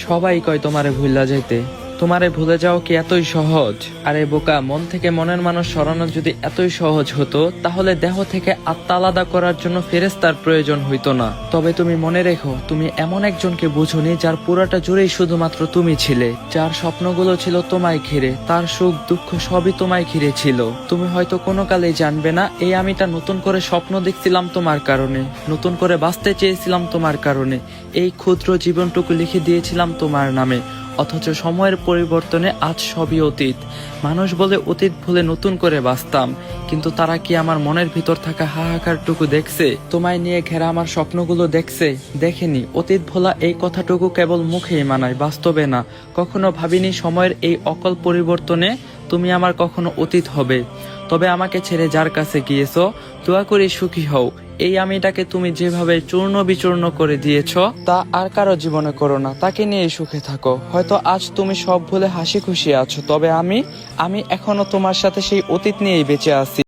সবাই কয় তোমারে ভুলা যাইতে, তোমারে ভুলে যাও কি এতই সহজ? আরে বোকা, মন থেকে মনের মানুষ সরানো যদি এতই সহজ হতো তাহলে দেহ থেকে আত্মা আলাদা করার জন্য ফেরেশতার প্রয়োজন হইতো না। তবে তুমি মনে রেখো, তুমি এমন একজনকে বুঝোনি যার পুরাটা জুড়েই শুধুমাত্র তুমি ছিলে, যার স্বপ্নগুলো ছিল তোমায় ঘিরে, তার সুখ দুঃখ সবই তোমায় ঘিরে ছিল। তুমি হয়তো কোনো কালেই জানবে না এই আমিটা নতুন করে স্বপ্ন দেখছিলাম তোমার কারণে, নতুন করে বাঁচতে চেয়েছিলাম তোমার কারণে, এই ক্ষুদ্র জীবনটুকু লিখে দিয়েছিলাম তোমার নামে। অথচ সময়ের পরিবর্তনে আজ সবই অতীত। মানুষ বলে অতীত ভুলে নতুন করে বাঁচতাম, কিন্তু তারা কি আমার মনের ভিতর থাকা হাহাকারটুকু দেখছে? তোমায় নিয়ে ঘেরা আমার স্বপ্নগুলো দেখছে? দেখেনি। অতীত ভোলা এই কথাটুকু কেবল মুখেই মানায়, বাস্তবে না। কখনো ভাবিনি সময়ের এই অকল পরিবর্তনে তুমি আমার কখনো অতীত হবে। তবে আমাকে ছেড়ে যার কাছে গিয়েছো, দোয়া করি সুখী হও। এই আমিটাকে তুমি যেভাবে চূর্ণ বিচূর্ণ করে দিয়েছ তা আর কারো জীবনে করো না, তাকে নিয়ে সুখে থাকো। হয়তো আজ তুমি সব ভুলে হাসি খুশি আছো, তবে আমি এখনো তোমার সাথে সেই অতীত নিয়েই বেঁচে আছি।